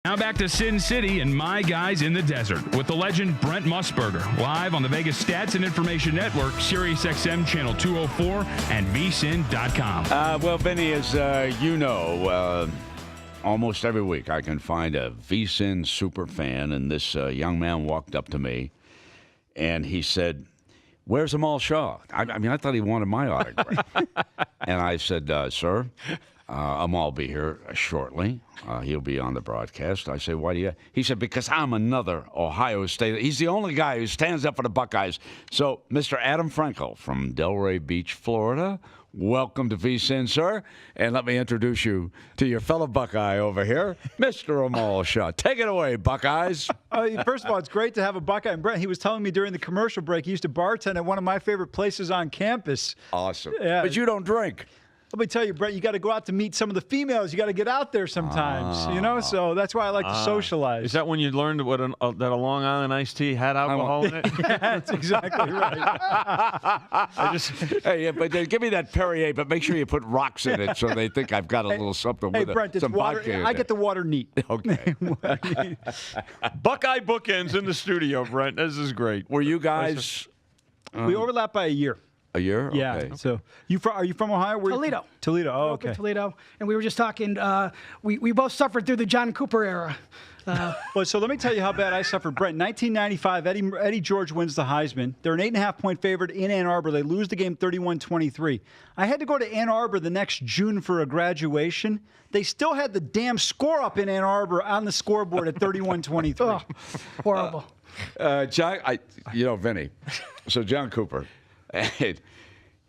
Now back to Sin City and My Guys in the Desert with the legend Brent Musburger, live on the Vegas Stats and Information Network, SiriusXM Channel 204, and VSiN.com. Well, Vinny, as you know, almost every week I can find a VSiN super fan, and this young man walked up to me, and he said, "Where's Amal Shaw?" I mean, I thought he wanted my autograph. And I said, "Sir, Amal will be here shortly. He'll be on the broadcast." I say, "Why do you?" He said, "Because I'm another Ohio State." He's the only guy who stands up for the Buckeyes. So, Mr. Adam Frankel from Delray Beach, Florida, welcome to VSiN, sir. And let me introduce you to your fellow Buckeye over here, Mr. Amal Shaw. Take it away, Buckeyes. First of all, it's great to have a Buckeye. And Brent, he was telling me during the commercial break, he used to bartend at one of my favorite places on campus. Awesome. Yeah. But you don't drink. Let me tell you, Brent, you got to go out to meet some of the females. You got to get out there sometimes, you know? So that's why I like to socialize. Is that when you learned what that a Long Island iced tea had alcohol in it? Yeah, that's exactly right. Hey, but give me that Perrier, but make sure you put rocks in it so they think I've got a little something Hey, with Brent, it's some water. vodka in I it. get the water neat. Okay. Buckeye bookends in the studio, Brent. This is great. Were you guys We overlap by a year. a year? Yeah. Okay. So are you from Ohio? Toledo. Toledo. Oh, Up in okay. Toledo, and we were just talking. We both suffered through the John Cooper era. Well, so let me tell you how bad I suffered, Brent. 1995, Eddie George wins the Heisman. They're an 8.5-point favorite in Ann Arbor. They lose the game 31-23. I had to go to Ann Arbor the next June for a graduation. They still had the damn score up in Ann Arbor on the scoreboard at 31-23. Oh, horrible. John, Vinny. So John Cooper he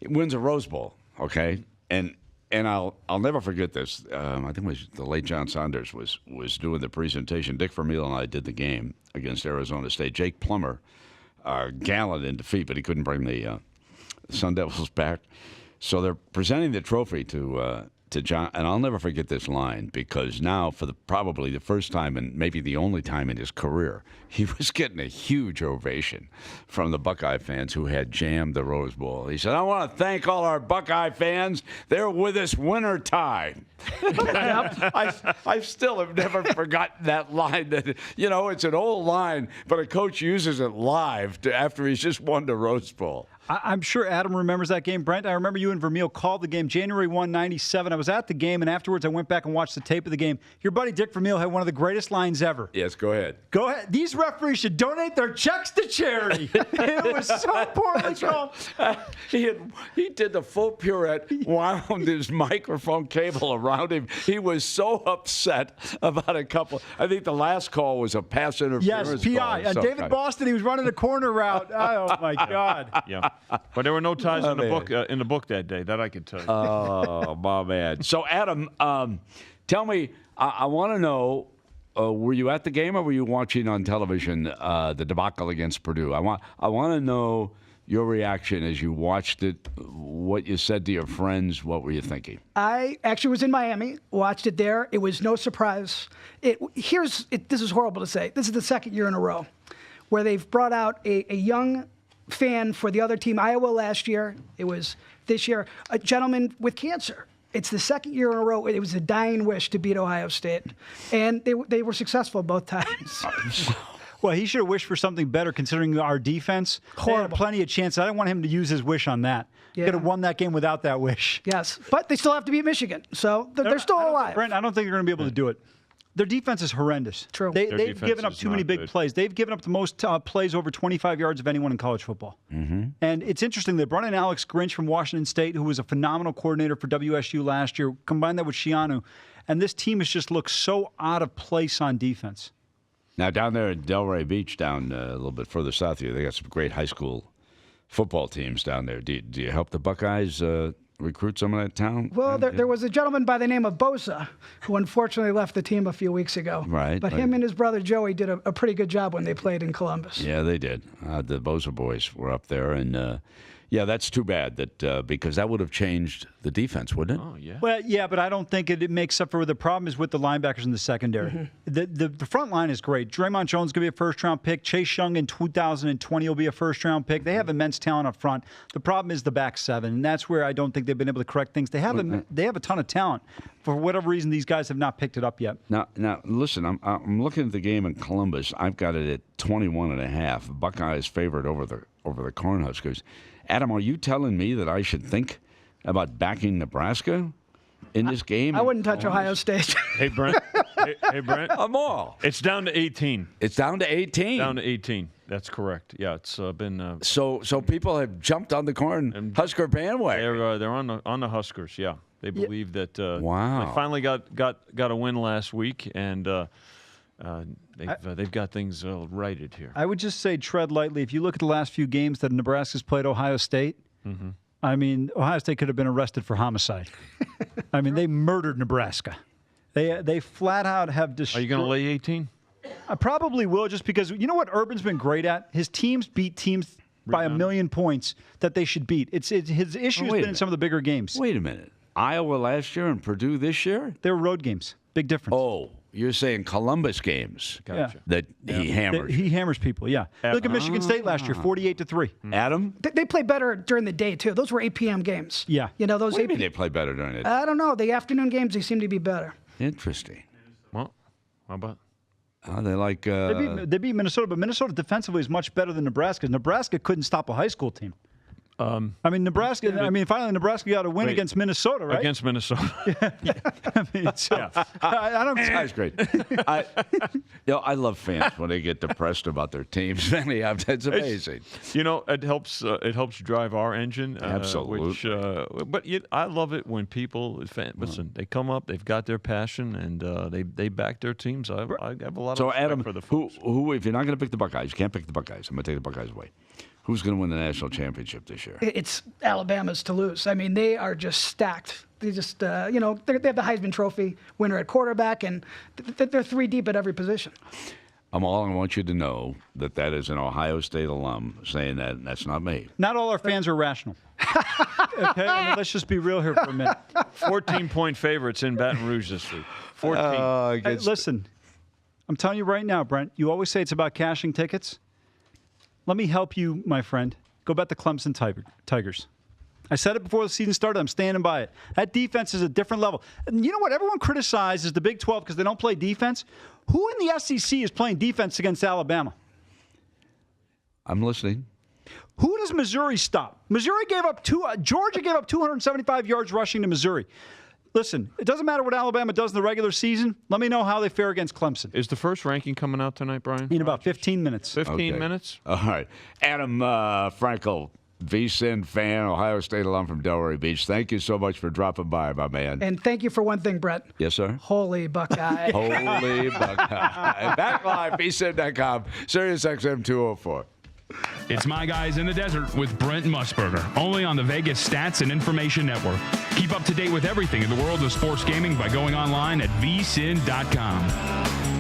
wins a Rose Bowl, okay? And I'll never forget this. I think it was the late John Saunders was doing the presentation. Dick Vermeil and I did the game against Arizona State. Jake Plummer, gallant in defeat, but he couldn't bring the Sun Devils back. So they're presenting the trophy to John, and I'll never forget this line because now, for probably the first time and maybe the only time in his career, he was getting a huge ovation from the Buckeye fans who had jammed the Rose Bowl. He said, "I want to thank all our Buckeye fans. They're with us winter time." I still have never forgotten that line. That it's an old line, but a coach uses it live after he's just won the Rose Bowl. I'm sure Adam remembers that game. Brent, I remember you and Vermeil called the game January 1, 97. I was at the game, and afterwards I went back and watched the tape of the game. Your buddy Dick Vermeil had one of the greatest lines ever. Yes, go ahead. Go ahead. These referees should donate their checks to charity. It was so poorly called. He did the full pirouette, wound his microphone cable around him. He was so upset about a couple. I think the last call was a pass interference. Yes, PI. Call. David Boston, he was running a corner route. Oh, my God. Yeah, but there were no ties in the book that day. That I could tell you. Oh, my man. So, Adam, tell me. I want to know. Were you at the game or were you watching on television the debacle against Purdue? I want to know your reaction as you watched it. What you said to your friends. What were you thinking? I actually was in Miami, watched it there. It was no surprise. This is horrible to say. This is the second year in a row where they've brought out a young fan for the other team. Iowa last year. It was this year. A gentleman with cancer. It's the second year in a row. It was a dying wish to beat Ohio State. And they were successful both times. Well, he should have wished for something better considering our defense. They had plenty of chances. I didn't want him to use his wish on that. Yeah. Could have won that game without that wish. Yes, but they still have to beat Michigan. So they're still alive. Brent, I don't think they're going to be able to do it. Their defense is horrendous. True. They've given up too many big plays. They've given up the most plays over 25 yards of anyone in college football. Mm-hmm. And it's interesting. They brought in Alex Grinch from Washington State, who was a phenomenal coordinator for WSU last year. Combine that with Shianu. And this team has just looked so out of place on defense. Now, down there at Delray Beach, down a little bit further south here, they got some great high school football teams down there. Do you help the Buckeyes recruit some of that talent? Well, there was a gentleman by the name of Bosa who unfortunately left the team a few weeks ago. Right. But him and his brother Joey did a pretty good job when they played in Columbus. Yeah, they did. The Bosa boys were up there, and Yeah, that's too bad that because that would have changed the defense, wouldn't it? Oh, yeah. Well, yeah, but I don't think it makes up for the problem is with the linebackers in the secondary. The front line is great. Draymond Jones is going to be a first-round pick. Chase Young in 2020 will be a first-round pick. They have immense talent up front. The problem is the back seven, and that's where I don't think they've been able to correct things. They have a ton of talent. For whatever reason, these guys have not picked it up yet. Now, listen. I'm looking at the game in Columbus. I've got it at 21.5. Buckeyes favored over the Cornhuskers. Adam, are you telling me that I should think about backing Nebraska in this game? I wouldn't touch Ohio State. Hey, Brent. hey, Brent. Amal. It's down to 18. It's down to 18. Down to 18. That's correct. Yeah, it's been. So people have jumped on the Cornhusker bandwagon. They're on the Huskers. Yeah, they believe that. Wow. They finally got a win last week, and they've got things righted here. I would just say tread lightly. If you look at the last few games that Nebraska's played Ohio State, I mean, Ohio State could have been arrested for homicide. I mean, they murdered Nebraska. They flat out have destroyed. Are you going to lay 18? I probably will, just because you know what Urban's been great at? His teams beat teams by 1 million points that they should beat. His issue has been in some of the bigger games. Wait a minute. Iowa last year and Purdue this year? They were road games. Big difference. Oh, you're saying Columbus games that he hammers. He hammers people, yeah. Look at Michigan State last year, 48-3. Adam? They play better during the day, too. Those were 8 p.m. games. Yeah. You know, those What do 8 you mean p.m. they play better during it? I don't know. The afternoon games, they seem to be better. Interesting. Well, how about? They like. They beat Minnesota, but Minnesota defensively is much better than Nebraska. Nebraska couldn't stop a high school team. I mean, Nebraska. Finally, Nebraska got a win against Minnesota, right? Against Minnesota. I mean, so, I don't. That's great. I love fans when they get depressed about their teams. That's amazing. You know, it helps drive our engine. Absolutely. I love it when people listen. They come up, they've got their passion, and they back their teams. I have a lot of respect Adam, for the folks. who, if you're not going to pick the Buckeyes, you can't pick the Buckeyes. I'm going to take the Buckeyes away. Who's going to win the national championship this year? It's Alabama's to lose. I mean, they are just stacked. They just, they have the Heisman Trophy winner at quarterback, and they're 3 deep at every position. Amal, I want you to know that is an Ohio State alum saying that, and that's not me. Not all our fans are rational. Okay, I mean, let's just be real here for a minute. 14-point favorites in Baton Rouge this week. 14. Hey, listen, I'm telling you right now, Brent, you always say it's about cashing tickets. Let me help you, my friend. Go bet the Clemson Tigers. I said it before the season started. I'm standing by it. That defense is a different level. And you know what? Everyone criticizes the Big 12 because they don't play defense. Who in the SEC is playing defense against Alabama? I'm listening. Who does Missouri stop? Georgia gave up 275 yards rushing to Missouri. Listen, it doesn't matter what Alabama does in the regular season. Let me know how they fare against Clemson. Is the first ranking coming out tonight, Brian? In about 15 minutes. 15 minutes? All right. Adam Frankel, VSiN fan, Ohio State alum from Delray Beach. Thank you so much for dropping by, my man. And thank you for one thing, Brett. Yes, sir? Holy Buckeye. Holy Buckeye. Back live, VSiN.com, Sirius XM 204. It's My Guys in the Desert with Brent Musburger, only on the Vegas Stats and Information Network. Keep up to date with everything in the world of sports gaming by going online at VSiN.com.